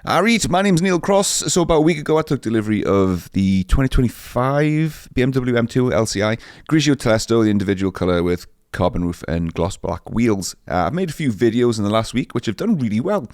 Alright, my name's Neil Cross. So about a week ago I took delivery of the 2025 BMW M2 LCI Grigio Telesto, the individual colour with carbon roof and gloss black wheels. I've made a few videos in the last week which have done really well,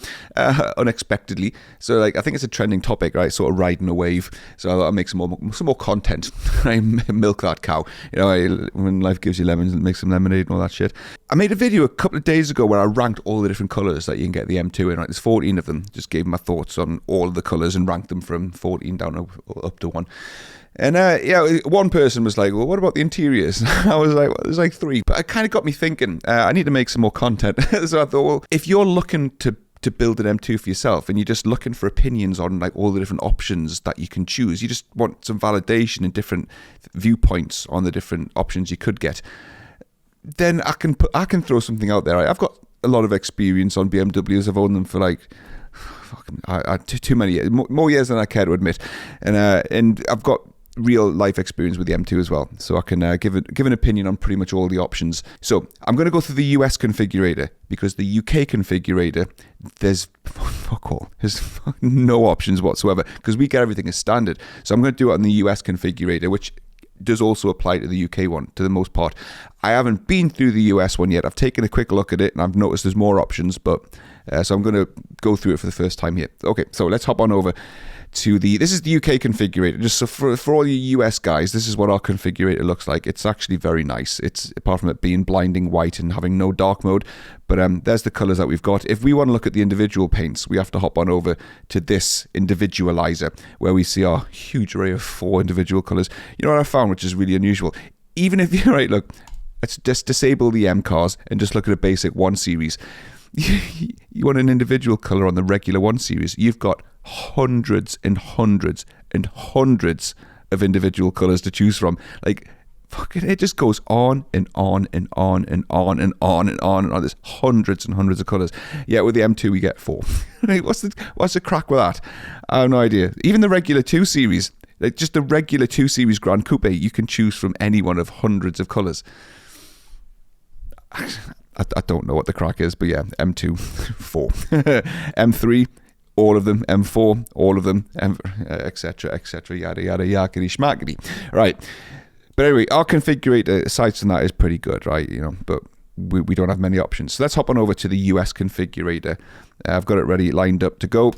unexpectedly. So I think it's a trending topic, right? Sort of riding a wave. So I thought I'd make some more content. I milk that cow. When life gives you lemons, make some lemonade and all that shit. I made a video a couple of days ago where I ranked all the different colours that you can get the M2 in. Right? There's 14 of them. Just gave my thoughts on all of the colours and ranked them from 14 down up to 1. And one person was like, well, what about the interiors? I was like, well, there's like 3. But it kind of got me thinking, I need to make some more content. So I thought, well, if you're looking to build an M2 for yourself and you're just looking for opinions on like all the different options that you can choose, you just want some validation and different viewpoints on the different options you could get, then I can throw something out there. Right? I've got a lot of experience on BMWs. I've owned them for like too many years, more years than I care to admit, and I've got real life experience with the M2 as well, so I can give an opinion on pretty much all the options. So I'm going to go through the US configurator, because the UK configurator, there's fuck all. There's no options whatsoever, because we get everything as standard. So I'm going to do it on the US configurator, which does also apply to the UK one to the most part. I haven't been through the US one yet. I've taken a quick look at it and I've noticed there's more options, but so I'm going to go through it for the first time here. Okay, so let's hop on over to this is the UK configurator. Just so for all you US guys, this is what our configurator looks like. It's actually very nice. It's, apart from it being blinding white and having no dark mode, but there's the colors that we've got. If we want to look at the individual paints, we have to hop on over to this individualizer, where we see our huge array of 4 individual colors. You know what I found, which is really unusual? Even if you're right, look, let's just disable the M cars and just look at a basic 1 series. You want an individual color on the regular 1 series, you've got hundreds and hundreds and hundreds of individual colors to choose from. Like, fucking, it just goes on and on and on and on and on and on and on. There's hundreds and hundreds of colors. Yeah, with the M2 we get 4. What's the crack with that? I have no idea. Even the regular 2 series, like just the regular 2 series Grand Coupe, you can choose from any one of hundreds of colors. I don't know what the crack is, but yeah, M2, 4. M3, all of them. M4, all of them, etc., etc., yada, yada, yakety, schmackety. Right. But anyway, our configurator, aside from that, is pretty good, right? But we don't have many options. So let's hop on over to the US configurator. I've got it ready, lined up to go.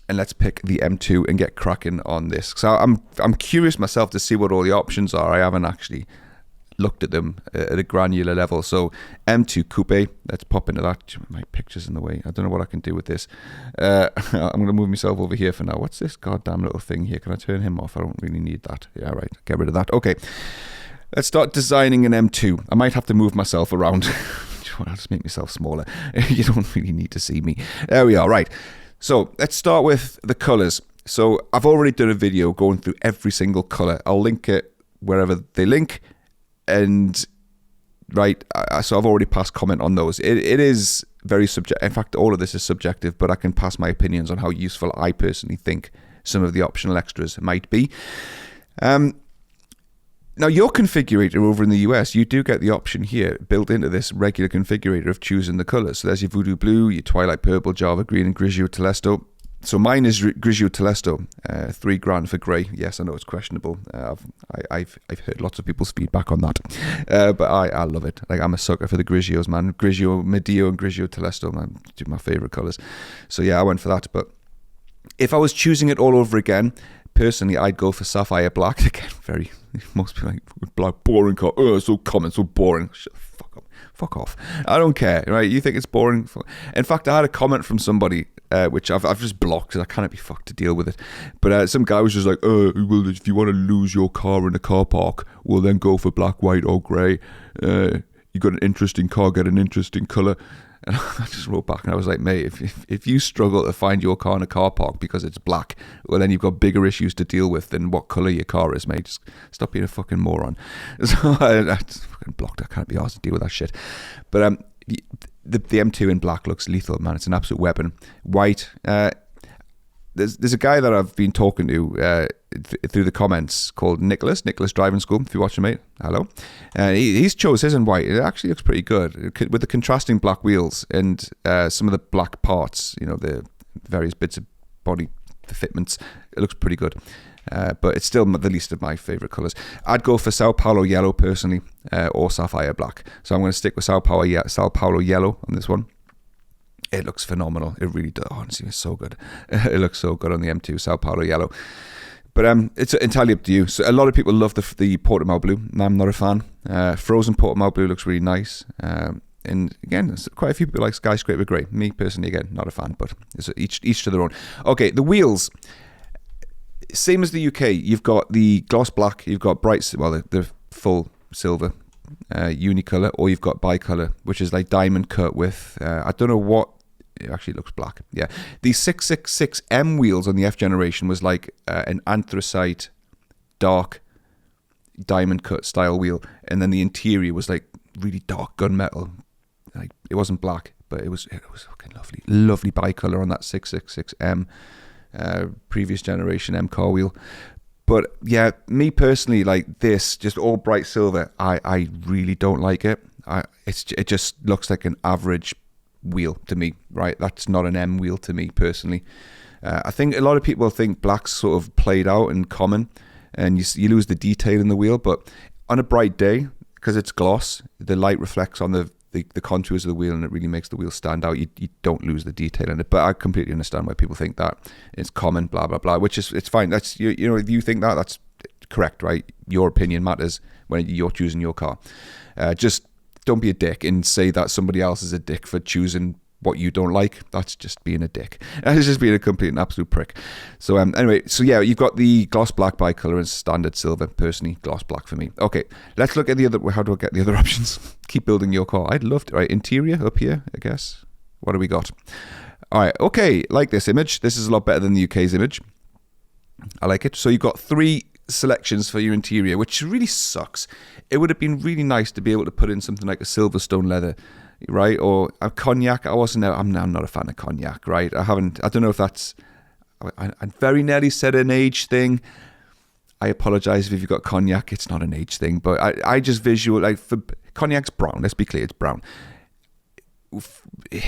And let's pick the M2 and get cracking on this. So I'm curious myself to see what all the options are. I haven't actually looked at them at a granular level. So M2 Coupe, let's pop into that. My picture's in the way. I don't know what I can do with this. I'm going to move myself over here for now. What's this goddamn little thing here? Can I turn him off? I don't really need that. Yeah, right. Get rid of that. Okay. Let's start designing an M2. I might have to move myself around. I'll just make myself smaller. You don't really need to see me. There we are. Right. So let's start with the colors. So I've already done a video going through every single color. I'll link it wherever they link. And right, so I've already passed comment on those. It is very subjective. In fact, all of this is subjective, but I can pass my opinions on how useful I personally think some of the optional extras might be. Now, your configurator over in the US, you do get the option here built into this regular configurator of choosing the colors. So there's your Voodoo Blue, your Twilight Purple, Java Green, and Grigio Telesto. So mine is Grigio Telesto, $3,000 for grey. Yes, I know it's questionable. I've heard lots of people's feedback on that, but I love it. Like, I'm a sucker for the Grigios, man. Grigio Medio and Grigio Telesto, man, two of my favourite colours. So yeah, I went for that. But if I was choosing it all over again, personally, I'd go for Sapphire Black. Again, most people like black, boring car. Oh, so common, so boring. Fuck off. I don't care, right? You think it's boring? In fact, I had a comment from somebody, which I've just blocked, and I can't be fucked to deal with it. But some guy was just like, well, if you want to lose your car in a car park, well, then go for black, white, or grey. You got an interesting car, get an interesting colour. And I just wrote back and I was like, mate, if you struggle to find your car in a car park because it's black, well, then you've got bigger issues to deal with than what colour your car is, mate. Just stop being a fucking moron. So I just fucking blocked. I can't be arsed to deal with that shit. But the M2 in black looks lethal, man. It's an absolute weapon. White. There's a guy that I've been talking to through the comments called Nicholas Driving School. If you're watching, mate, hello. He's chose his in white. It actually looks pretty good with the contrasting black wheels and some of the black parts. You know, the various bits of body fitments. It looks pretty good. But it's still the least of my favourite colours. I'd go for Sao Paulo yellow personally, or sapphire black. So I'm going to stick with Sao Paulo yellow on this one. It looks phenomenal. It really does. Honestly, it's so good. It looks so good on the M2 Sao Paulo yellow. But it's entirely up to you. So a lot of people love the Portimao blue. I'm not a fan. Frozen Portimao blue looks really nice. And again, there's quite a few people like skyscraper grey. Me personally, again, not a fan. But it's each to their own. Okay, the wheels. Same as the UK, you've got the gloss black, you've got bright, well, the full silver unicolor, or you've got bicolor, which is like diamond cut with, I don't know what, it actually looks black. Yeah, the 666M wheels on the F generation was like an anthracite, dark, diamond cut style wheel, and then the interior was like really dark gunmetal. Like it wasn't black, but it was fucking lovely bicolor on that 666M. Previous generation M car wheel. But yeah, me personally, like this, just all bright silver, I really don't like it. It just looks like an average wheel to me, right? That's not an M wheel to me personally. I think a lot of people think black's sort of played out and common, and you lose the detail in the wheel. But on a bright day, because it's gloss, the light reflects on the contours of the wheel, and it really makes the wheel stand out. You don't lose the detail in it. But I completely understand why people think that it's common, blah blah blah. Which is, it's fine. That's you know, if you think that, that's correct, right? Your opinion matters when you're choosing your car. Just don't be a dick and say that somebody else is a dick for choosing what you don't like. That's just being a dick. It's just being a complete and absolute prick. So anyway, so yeah, you've got the gloss black bicolor and standard silver. Personally, gloss black for me. Okay, let's look at the other. How do I get the other options? Keep building your car. I'd love to. Right, interior up here, I guess. What do we got? All right, okay, like this image. This is a lot better than the UK's image. I like it. So you've got 3 selections for your interior, which really sucks. It would have been really nice to be able to put in something like a Silverstone leather, right, or a cognac. I'm not a fan of cognac, right? I don't know if that's, I very nearly said an age thing. I apologize if you've got cognac. It's not an age thing, but I just visual, like, for cognac's brown. Let's be clear, it's brown.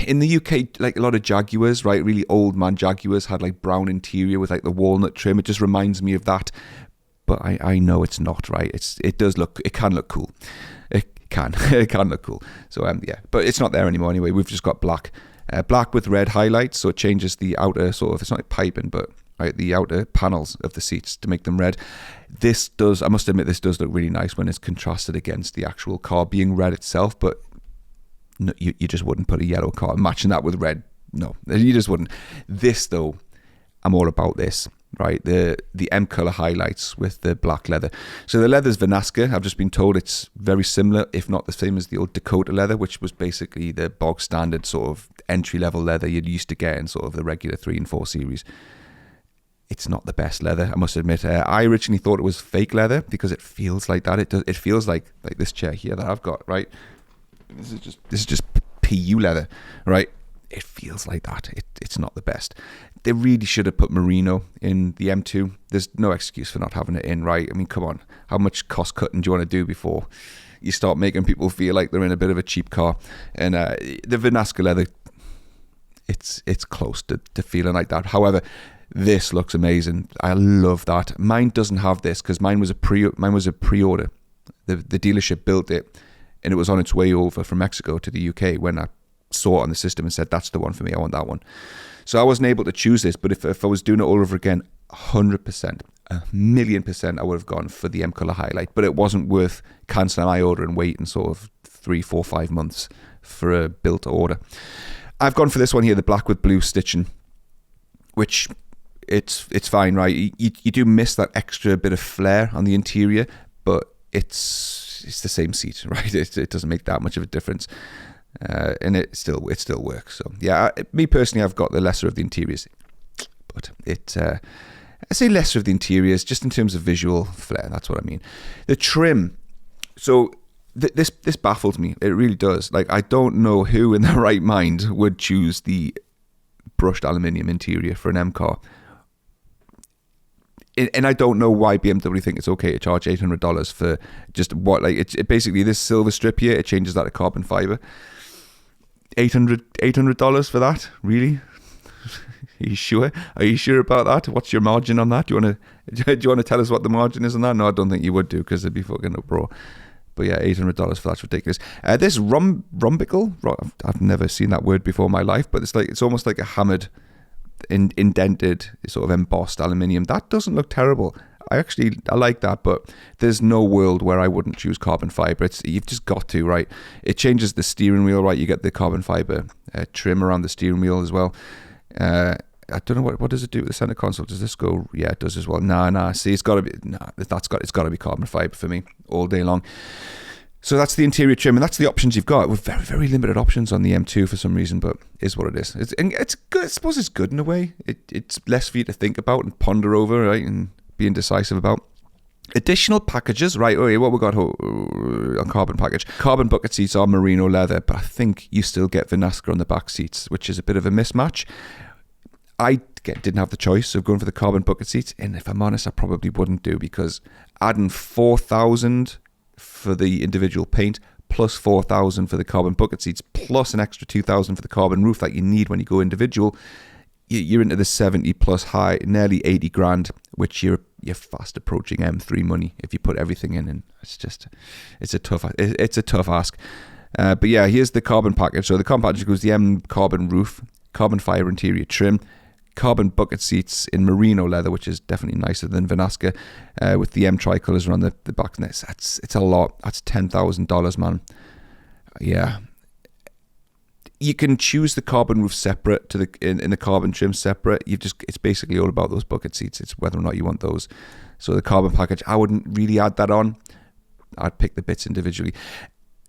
In the UK, like a lot of Jaguars, right, really old man Jaguars had like brown interior with like the walnut trim. It just reminds me of that, but I know it's not, right. It can look cool. It can look cool. So yeah, but it's not there anymore anyway. We've just got black with red highlights, so it changes the outer sort of, it's not like piping, but right, the outer panels of the seats to make them red. I must admit, this does look really nice when it's contrasted against the actual car being red itself, but no, you just wouldn't put a yellow car matching that with red. No, you just wouldn't. This though, I'm all about this. Right, the M color highlights with the black leather. So the leather's Vanaska. I've just been told it's very similar, if not the same as the old Dakota leather, which was basically the bog standard sort of entry level leather you'd used to get in sort of the regular 3 and 4 series. It's not the best leather, I must admit. I originally thought it was fake leather because it feels like that. It feels like this chair here that I've got, right? This is just PU leather, right? It feels like that. It's not the best. They really should have put merino in the M2. There's no excuse for not having it in, right? I mean, come on. How much cost cutting do you want to do before you start making people feel like they're in a bit of a cheap car? And the Vanaska leather, it's close to feeling like that. However, this looks amazing. I love that. Mine doesn't have this because mine was a pre-order. The dealership built it, and it was on its way over from Mexico to the UK when I saw it on the system and said, that's the one for me, I want that one. So I wasn't able to choose this, but if I was doing it all over again, 100%, 1,000,000%, I would have gone for the M Colour Highlight, but it wasn't worth cancelling my order and waiting sort of 3, 4, 5 months for a built order. I've gone for this one here, the black with blue stitching, which it's fine, right? You do miss that extra bit of flair on the interior, but it's the same seat, right? It doesn't make that much of a difference. And it still works. So yeah, me personally, I've got the lesser of the interiors, but I say lesser of the interiors just in terms of visual flair. That's what I mean. The trim. So this baffles me. It really does. Like, I don't know who in their right mind would choose the brushed aluminium interior for an M car. And I don't know why BMW think it's okay to charge $800 for just what, like, it basically, this silver strip here, it changes that to carbon fiber. $800 for that? Really? Are you sure? Are you sure about that? What's your margin on that? Do you want to tell us what the margin is on that? No, I don't think you would do, because it'd be fucking uproar. But yeah, $800 for that's ridiculous. This rumbicle, I've never seen that word before in my life, but it's almost like a hammered, indented, sort of embossed aluminium. That doesn't look terrible. I like that, but there's no world where I wouldn't choose carbon fiber. You've just got to, right? It changes the steering wheel, right? You get the carbon fiber trim around the steering wheel as well. I don't know what does it do with the center console. Does this go? Yeah, it does as well. Nah. See, it's got to be. Nah, it's got to be carbon fiber for me all day long. So that's the interior trim, and that's the options you've got. With very, very limited options on the M2 for some reason, but is what it is. It's good. I suppose it's good in a way. It's less for you to think about and ponder over, right, and be indecisive about. Additional packages, right? Okay, what we got on carbon package? Carbon bucket seats are merino leather, but I think you still get Vinasca on the back seats, which is a bit of a mismatch. I didn't have the choice of going for the carbon bucket seats, and if I'm honest, I probably wouldn't do, because adding $4,000 for the individual paint, plus $4,000 for the carbon bucket seats, plus an extra $2,000 for the carbon roof that you need when you go individual, you're into the 70 plus high, nearly 80 grand, which you're fast approaching M3 money if you put everything in, and it's a tough ask. But yeah, here's the carbon package. So the carbon package goes the M carbon roof, carbon fiber interior trim, carbon bucket seats in merino leather, which is definitely nicer than Vinasca, with the M tricolours around the back. It's a lot. That's $10,000, man. Yeah. You can choose the carbon roof separate to in the carbon trim separate. It's basically all about those bucket seats. It's whether or not you want those. So the carbon package, I wouldn't really add that on. I'd pick the bits individually.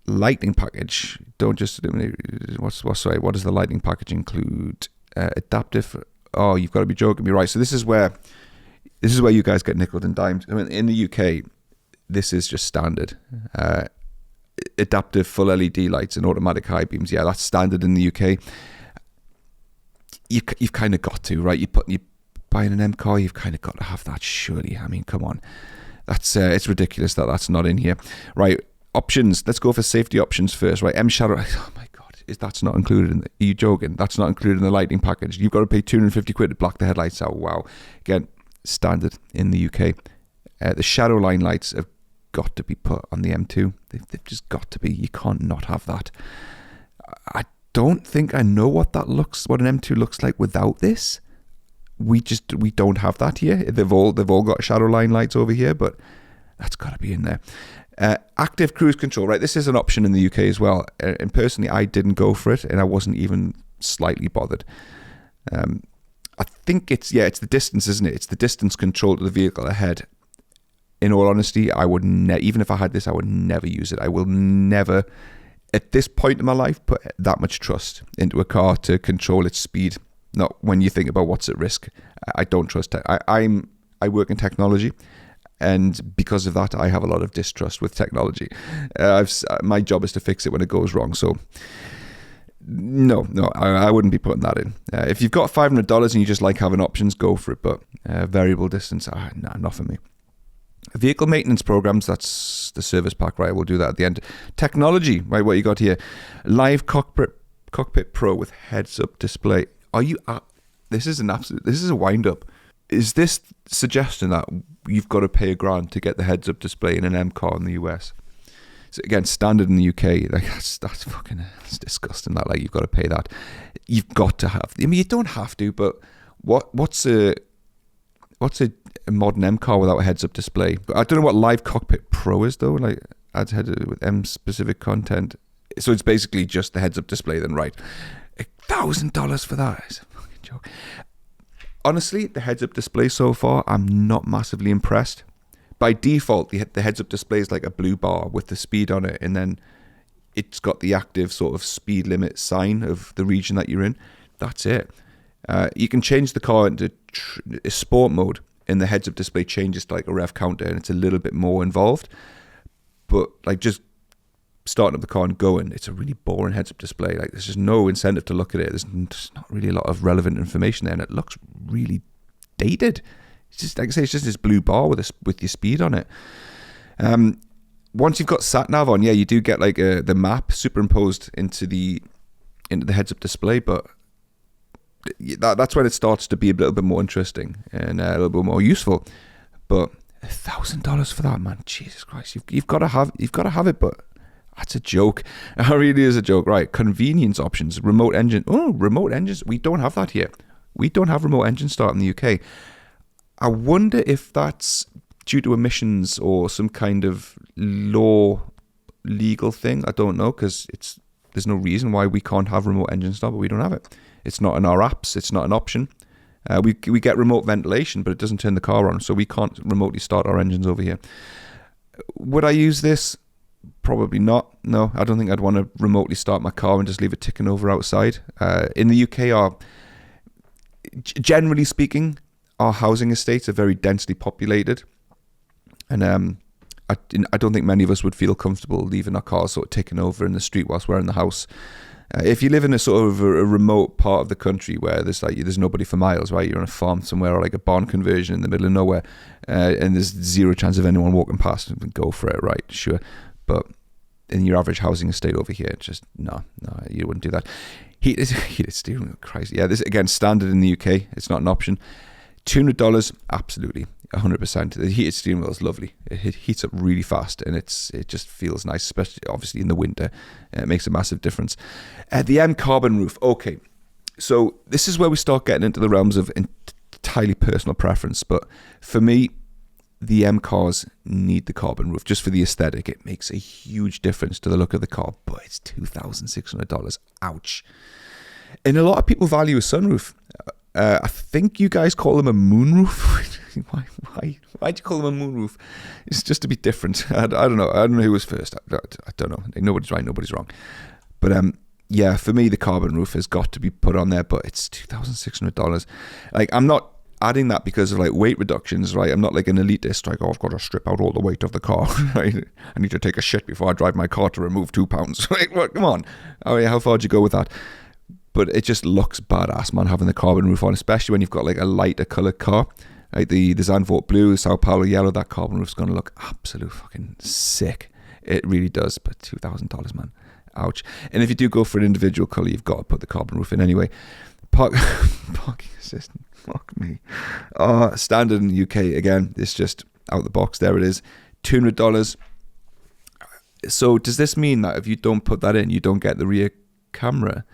Lighting package, what does the lighting package include? Adaptive. Oh, you've got to be joking me, right? So this is where you guys get nickeled and dimed. I mean, in the UK, this is just standard. Adaptive full LED lights and automatic high beams. Yeah, that's standard in the UK. You've kind of got to, right? You're buying an M car, you've kind of got to have that, surely. I mean, come on. That's it's ridiculous that that's not in here, right? Options. Let's go for safety options first, right? M shadow. Oh my god, that's not included in the? Are you joking? That's not included in the lighting package. You've got to pay 250 quid to block the headlights out. Wow. Again, standard in the UK. The shadow line lights have got to be put on the M2. They've just got to be. You can't not have that. I don't think I know what an M2 looks like without this. We don't have that here. They've all got shadow line lights over here, but that's got to be in there. Active cruise control, right? This is an option in the UK as well. And personally, I didn't go for it, and I wasn't even slightly bothered. I think it's the distance, isn't it? It's the distance control to the vehicle ahead. In all honesty, I would even if I had this, I would never use it. I will never, at this point in my life, put that much trust into a car to control its speed. Not when you think about what's at risk. I don't trust it. I work in technology, and because of that, I have a lot of distrust with technology. My job is to fix it when it goes wrong. So no, I wouldn't be putting that in. If you've got $500 and you just like having options, go for it. But variable distance, not for me. Vehicle maintenance programs, that's the service pack, right? We'll do that at the end. Technology, right? What you got here? Live cockpit pro with heads-up display. Are you? This is a wind-up. Is this suggesting that you've got to pay $1,000 to get the heads-up display in an M car in the US? So again, standard in the UK. Like that's disgusting. That like you've got to pay that. You've got to have. I mean, you don't have to, but what's a modern M car without a heads-up display? I don't know what Live Cockpit Pro is though. Like adds headed with M specific content. So it's basically just the heads-up display then, right? $1,000 for that is a fucking joke. Honestly, the heads-up display so far, I'm not massively impressed. By default, the heads-up display is like a blue bar with the speed on it, and then it's got the active sort of speed limit sign of the region that you're in. That's it. You can change the car into sport mode, and the heads-up display changes to like a rev counter, and it's a little bit more involved. But like just starting up the car and going, it's a really boring heads-up display. Like there's just no incentive to look at it. There's not really a lot of relevant information there, and it looks really dated. It's just like I say, it's just this blue bar with your speed on it. Once you've got sat nav on, yeah, you do get like the map superimposed into the heads-up display, but that's when it starts to be a little bit more interesting and a little bit more useful. But $1,000 for that, man, Jesus Christ, you've got to have it. But that's a joke. It really is a joke. Right, convenience options, remote engine. Oh, remote engines, we don't have that here. We don't have remote engine start in the UK. I wonder if that's due to emissions or some kind of legal thing. I don't know, because there's no reason why we can't have remote engine start, but we don't have it. It's not in our apps. It's not an option. We get remote ventilation, but it doesn't turn the car on, so we can't remotely start our engines over here. Would I use this? Probably not. No, I don't think I'd want to remotely start my car and just leave it ticking over outside. In the UK, generally speaking, our housing estates are very densely populated, and I don't think many of us would feel comfortable leaving our cars sort of ticking over in the street whilst we're in the house. If you live in a sort of a remote part of the country where there's nobody for miles, right? You're on a farm somewhere or like a barn conversion in the middle of nowhere, and there's zero chance of anyone walking past, go for it, right? Sure. But in your average housing estate over here, just no, you wouldn't do that. Heated steering wheel, Christ. Yeah, this again, standard in the UK. It's not an option. $200, absolutely. 100%. The heated steering wheel is lovely. It heats up really fast, and it just feels nice, especially obviously in the winter. It makes a massive difference. The M carbon roof. Okay, so this is where we start getting into the realms of entirely personal preference. But for me, the M cars need the carbon roof just for the aesthetic. It makes a huge difference to the look of the car, but it's $2,600. Ouch. And a lot of people value a sunroof. I think you guys call them a moonroof. Why do you call them a moonroof? It's just to be different. I don't know. I don't know who was first. I don't know. Nobody's right, nobody's wrong. But yeah, for me, the carbon roof has got to be put on there, but it's $2,600. Like, I'm not adding that because of like weight reductions, right? I'm not like an elitist, like, oh, I've got to strip out all the weight of the car, right? I need to take a shit before I drive my car to remove 2 pounds. Right? Well, come on. Oh, yeah, how far do you go with that? But it just looks badass, man, having the carbon roof on, especially when you've got like a lighter coloured car. Like the Zandvoort blue, Sao Paulo yellow, that carbon roof's going to look absolute fucking sick. It really does, but $2,000, man. Ouch. And if you do go for an individual colour, you've got to put the carbon roof in anyway. Parking assistant, fuck me. Standard in the UK, again, it's just out the box. There it is, $200. So does this mean that if you don't put that in, you don't get the rear camera?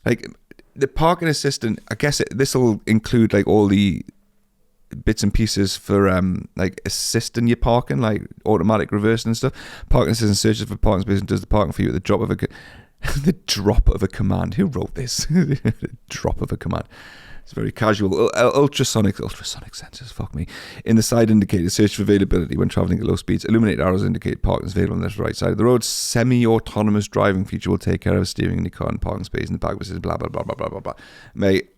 Like, the parking assistant, I guess this will include like all the bits and pieces for like assisting your parking, like automatic reversing and stuff. Parking assistant searches for parking space and does the parking for you at the drop of a command. Who wrote this? The drop of a command. It's very casual. Ultrasonic sensors, fuck me. In the side indicator, search for availability when traveling at low speeds. Illuminate arrows indicate parking is available on the right side of the road. Semi-autonomous driving feature will take care of steering in the car and parking space in the back. This is blah, blah, blah, blah, blah, blah, blah. Mate,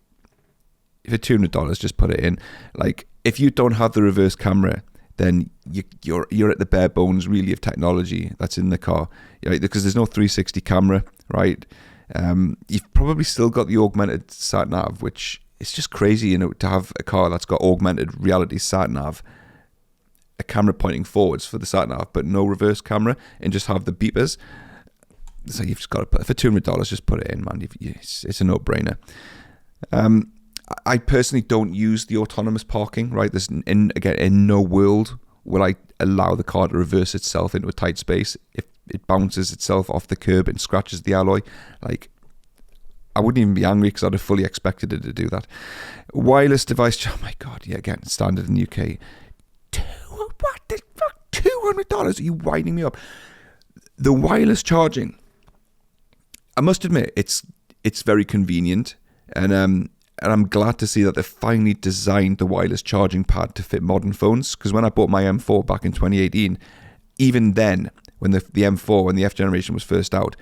for $200, just put it in. Like, if you don't have the reverse camera, then you're at the bare bones, really, of technology that's in the car. Right? Because there's no 360 camera, right? You've probably still got the augmented sat-nav, which... It's just crazy, you know, to have a car that's got augmented reality sat-nav, a camera pointing forwards for the sat-nav, but no reverse camera, and just have the beepers. So you've just got to put, for $200, just put it in, man. It's a no-brainer. I personally don't use the autonomous parking, right? In no world will I allow the car to reverse itself into a tight space. If it bounces itself off the curb and scratches the alloy, like, I wouldn't even be angry because I'd have fully expected it to do that. Wireless device, oh my God, yeah, again, standard in the UK. What the fuck? $200? Are you winding me up? The wireless charging, I must admit, it's very convenient, and I'm glad to see that they've finally designed the wireless charging pad to fit modern phones. Because when I bought my M4 back in 2018, even then, when the M4, when the F generation was first out,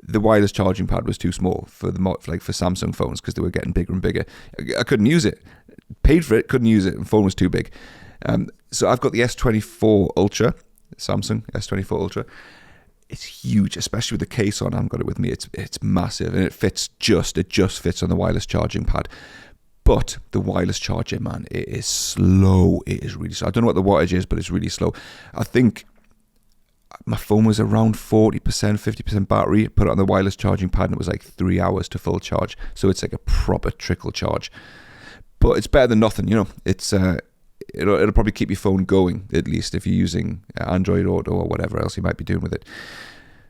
the wireless charging pad was too small for Samsung phones because they were getting bigger and bigger. I couldn't use it. Paid for it, couldn't use it. The phone was too big. So I've got the S24 Ultra, Samsung S24 Ultra. It's huge, especially with the case on. I haven't got it with me. It's massive, and it just fits on the wireless charging pad. But the wireless charger, man, it is slow. It is really slow. I don't know what the wattage is, but it's really slow. I think my phone was around 40%, 50% battery. Put it on the wireless charging pad and it was like 3 hours to full charge. So it's like a proper trickle charge. But it's better than nothing, you know. It's it'll probably keep your phone going, at least if you're using Android Auto or whatever else you might be doing with it.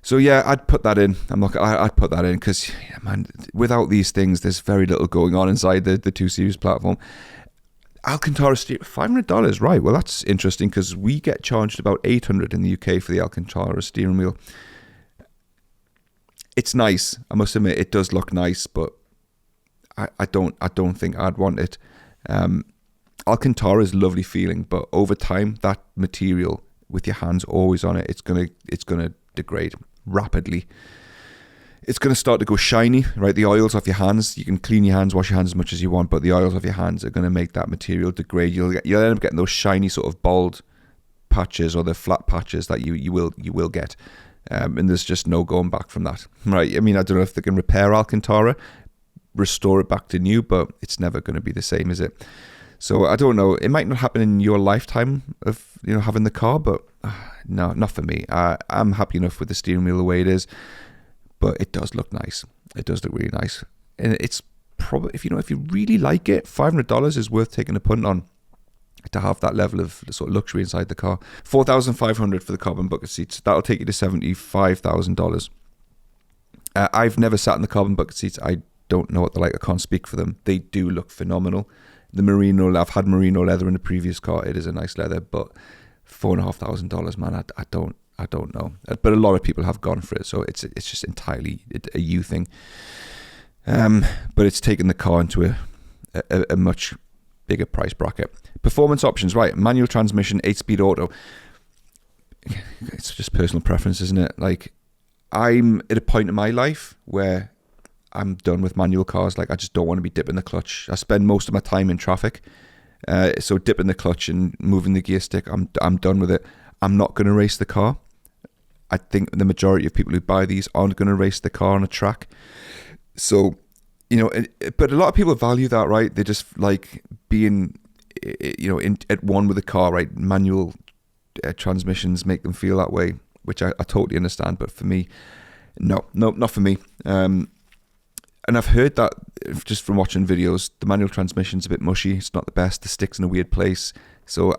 So yeah, I'd put that in. I'd put that in because, yeah, man, without these things, there's very little going on inside the 2 Series platform. Alcantara steering, $500, right? Well, that's interesting because we get charged about $800 in the UK for the Alcantara steering wheel. It's nice, I must admit. It does look nice, but I don't think I'd want it. Alcantara is lovely feeling, but over time, that material with your hands always on it, it's gonna degrade rapidly. It's going to start to go shiny, right? The oils off your hands, you can clean your hands, wash your hands as much as you want, but the oils off your hands are going to make that material degrade. You'll end up getting those shiny sort of bald patches or the flat patches that you will get. And there's just no going back from that, right? I mean, I don't know if they can repair Alcantara, restore it back to new, but it's never going to be the same, is it? So I don't know. It might not happen in your lifetime of, you know, having the car, but no, not for me. I'm happy enough with the steering wheel the way it is. But it does look nice. It does look really nice. And it's probably, if you really like it, $500 is worth taking a punt on to have that level of sort of luxury inside the car. $4,500 for the carbon bucket seats. That'll take you to $75,000. I've never sat in the carbon bucket seats. I don't know what they're like. I can't speak for them. They do look phenomenal. The merino, I've had merino leather in the previous car. It is a nice leather, but $4,500, man, I don't know, but a lot of people have gone for it, so it's just entirely a you thing. But it's taken the car into a much bigger price bracket. Performance options, right? Manual transmission, 8-speed auto. It's just personal preference, isn't it? Like, I'm at a point in my life where I'm done with manual cars. Like, I just don't want to be dipping the clutch. I spend most of my time in traffic, so dipping the clutch and moving the gear stick, I'm done with it. I'm not going to race the car. I think the majority of people who buy these aren't going to race the car on a track. So, you know, but a lot of people value that, right? They just like being, you know, at one with the car, right? Manual transmissions make them feel that way, which I totally understand. But for me, no, not for me. And I've heard that just from watching videos, the manual transmission's a bit mushy. It's not the best. The stick's in a weird place. So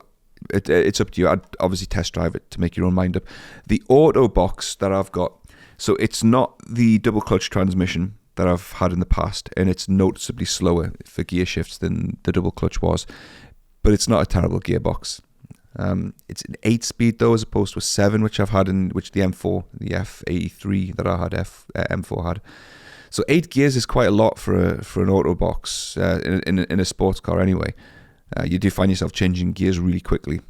it's up to you. I'd obviously test drive it to make your own mind up. The auto box that I've got, so it's not the double clutch transmission that I've had in the past, and it's noticeably slower for gear shifts than the double clutch was, but it's not a terrible gearbox. It's an 8-speed though, as opposed to a 7, which I've had which the M4, the F83 that I had, M4 had. So 8 gears is quite a lot for an auto box in a sports car anyway. You do find yourself changing gears really quickly.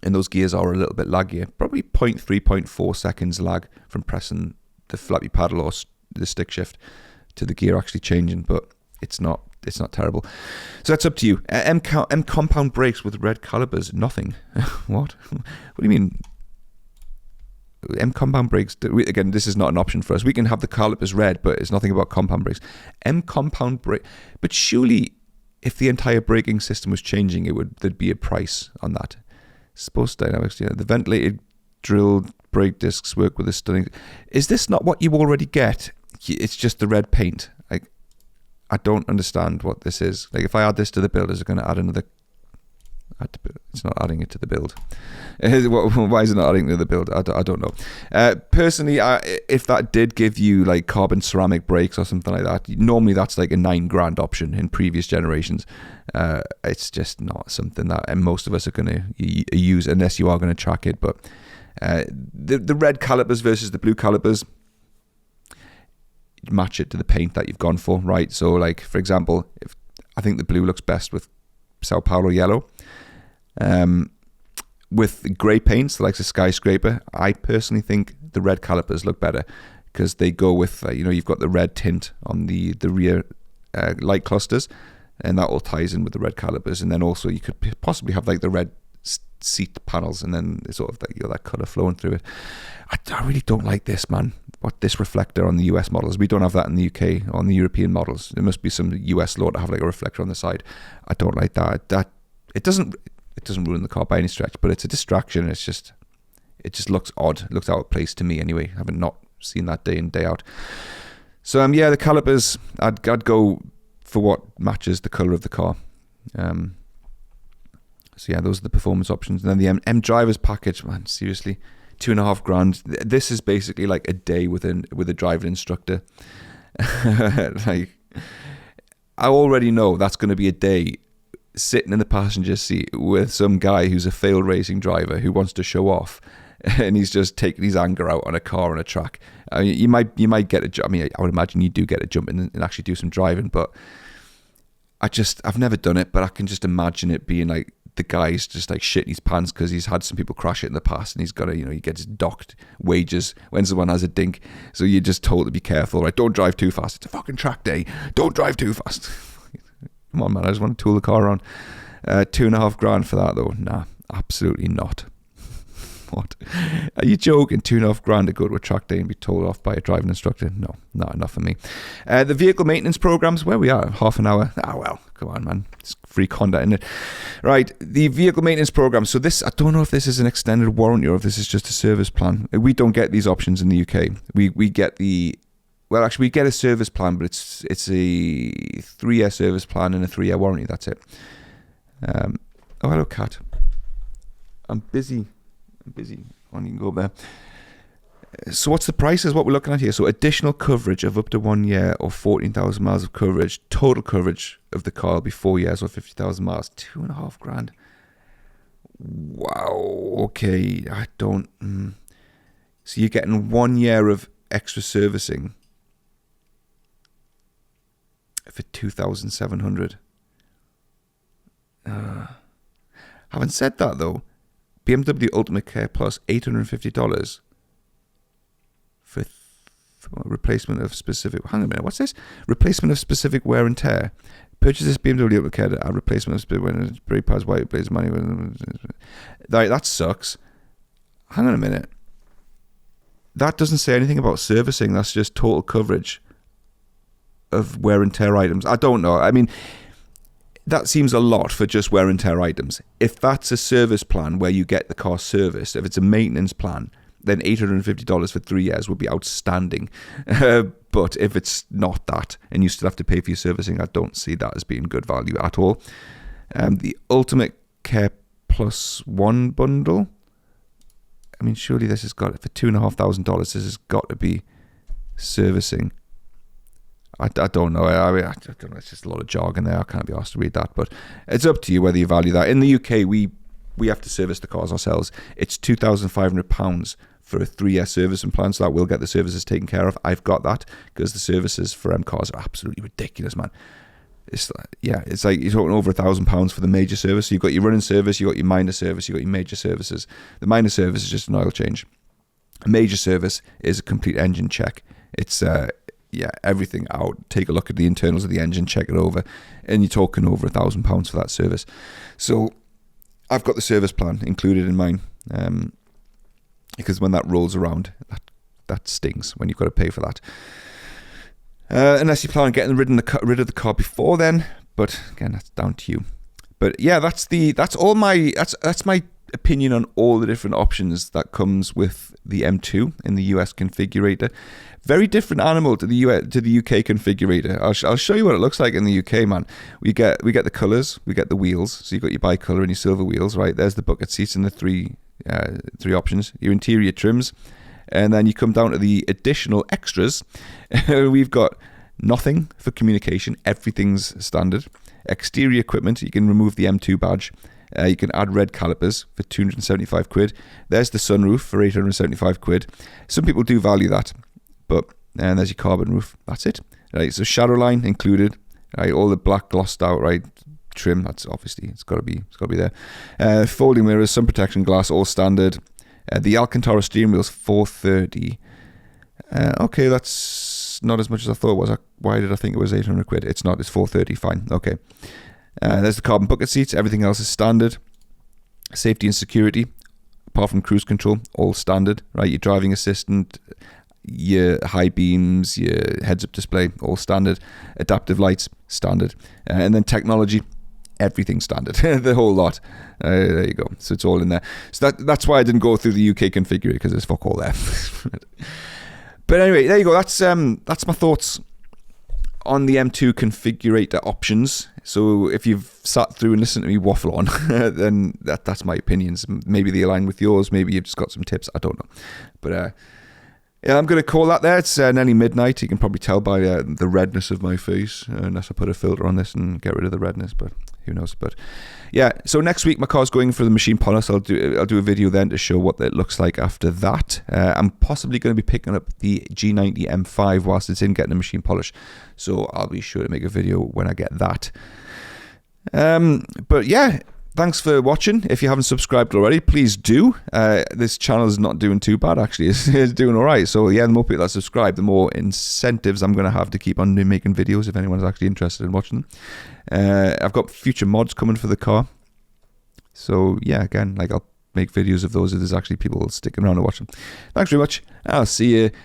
And those gears are a little bit laggier. Probably 0.3, 0.4 seconds lag from pressing the flappy paddle or the stick shift to the gear actually changing. But it's not terrible. So that's up to you. M compound brakes with red calipers. Nothing. What? What do you mean? M compound brakes, again, this is not an option for us. We can have the calipers red, but it's nothing about compound brakes. M compound brake. But surely, if the entire braking system was changing, there'd be a price on that. Sports dynamics, yeah. The ventilated drilled brake discs work with a stunning. Is this not what you already get? It's just the red paint. Like, I don't understand what this is. Like, if I add this to the build, is it going to add another? It's not adding it to the build. Why is it not adding it to the build? I don't know. Personally, if that did give you like carbon ceramic brakes or something like that, normally that's like a $9,000 option in previous generations. It's just not something that most of us are going to use unless you are going to track it. But the red calipers versus the blue calipers, match it to the paint that you've gone for, right? So, like, for example, I think the blue looks best with Sao Paulo yellow. With grey paints, like a skyscraper, I personally think the red calipers look better because they go with, you've got the red tint on the rear light clusters, and that all ties in with the red calipers. And then also you could possibly have like the red seat panels, and then it's sort of like that colour flowing through it. I really don't like this, man. What, this reflector on the US models? We don't have that in the UK on the European models. There must be some US law to have like a reflector on the side. I don't like that. It doesn't ruin the car by any stretch, but it's a distraction. It's just, it just looks odd. It looks out of place to me anyway. I haven't not seen that day in, day out. So yeah, the calipers, I'd go for what matches the colour of the car. So yeah, those are the performance options. And then the M drivers package, man, seriously, $2,500. This is basically like a day with a driving instructor. Like, I already know that's going to be a day sitting in the passenger seat with some guy who's a failed racing driver who wants to show off, and he's just taking his anger out on a car on a track. I mean, you might get a. I mean, I would imagine you do get a jump in and actually do some driving, but I've never done it, but I can just imagine it being like the guy's just like shitting his pants because he's had some people crash it in the past, and he's got to, he gets docked wages when someone has a dink. So you're just told to be careful, right? Don't drive too fast. It's a fucking track day. Don't drive too fast. Come on, man. I just want to tool the car around. $2,500 for that, though. Nah, absolutely not. What? Are you joking? $2,500 to go to a track day and be told off by a driving instructor? No, not enough for me. The vehicle maintenance programs, where we are, half an hour. Well, come on, man. It's free content, isn't it? Right, the vehicle maintenance program. So this, I don't know if this is an extended warranty or if this is just a service plan. We don't get these options in the UK. We get we get a service plan, but it's a 3-year service plan and a 3-year warranty. That's it. Oh, hello, cat. I'm busy. On, you can go up there. So what's the price is what we're looking at here. So additional coverage of up to 1 year or 14,000 miles of coverage. Total coverage of the car will be 4 years or 50,000 miles. $2,500. Wow. Okay. I don't. So you're getting 1 year of extra servicing for $2,700. Having said that, though, BMW Ultimate Care Plus, $850 for replacement of specific. Hang on a minute, what's this? Replacement of specific wear and tear. Purchase this BMW Ultimate Care at replacement of specific wear and tear. Brake pads, white blades, money. That sucks. Hang on a minute. That doesn't say anything about servicing. That's just total coverage of wear and tear items. I don't know. I mean, that seems a lot for just wear and tear items. If that's a service plan where you get the car serviced, if it's a maintenance plan, then $850 for 3 years would be outstanding. But if it's not that, and you still have to pay for your servicing, I don't see that as being good value at all. The Ultimate Care Plus 1 bundle, I mean, surely this has got, for $2,500, this has got to be servicing. I don't know. I don't know. It's just a lot of jargon there. I can't be asked to read that, but it's up to you whether you value that. In the UK, we have to service the cars ourselves. It's £2,500 for a 3-year servicing plan, so that will get the services taken care of. I've got that because the services for M cars are absolutely ridiculous, man. It's like you're talking over £1,000 for the major service. So you've got your running service, you've got your minor service, you've got your major services. The minor service is just an oil change. A major service is a complete engine check. It's everything out. Take a look at the internals of the engine, check it over, and you're talking over £1,000 for that service. So I've got the service plan included in mine, because when that rolls around, that stings when you've got to pay for that. Unless you plan on getting rid of the car before then, but again, that's down to you. But yeah, that's my opinion on all the different options that comes with the M2 in the US configurator. Very different animal to the UK configurator. I'll show you what it looks like in the UK, man. We get the colours, we get the wheels. So you've got your bi-colour and your silver wheels, right? There's the bucket seats and the three options. Your interior trims, and then you come down to the additional extras. We've got nothing for communication. Everything's standard. Exterior equipment. You can remove the M2 badge. You can add red calipers for £275. There's the sunroof for £875. Some people do value that, and there's your carbon roof. That's it. Right, so shadow line included. Right, all the black glossed out, right, trim. That's obviously it's got to be there. Folding mirrors, sun protection glass, all standard. The Alcantara steering wheel's $430. Okay, that's not as much as I thought it was. Why did I think it was £800? It's not. It's $430. Fine. Okay. There's the carbon bucket seats. Everything else is standard. Safety and security, apart from cruise control, all standard. Right, your driving assistant, your high beams, your heads-up display, all standard. Adaptive lights, standard. And then technology, everything standard, the whole lot. There you go. So it's all in there. So that's why I didn't go through the UK configurator, because there's fuck all there. But anyway, there you go. That's my thoughts on the M2 configurator options. So if you've sat through and listened to me waffle on, then that's my opinions. Maybe they align with yours. Maybe you've just got some tips. I don't know. But yeah, I'm going to call that there. It's nearly midnight. You can probably tell by the redness of my face, unless I put a filter on this and get rid of the redness, but who knows. But yeah, so next week my car's going for the machine polish. I'll do a video then to show what it looks like after that. I'm possibly going to be picking up the G90 M5 whilst it's in getting a machine polish, so I'll be sure to make a video when I get that. But yeah, thanks for watching. If you haven't subscribed already, please do. This channel is not doing too bad, actually. It's doing all right. So yeah, the more people that subscribe, the more incentives I'm going to have to keep on making videos if anyone's actually interested in watching them. I've got future mods coming for the car. So yeah, again, like I'll make videos of those if there's actually people sticking around to watch them. Thanks very much. I'll see you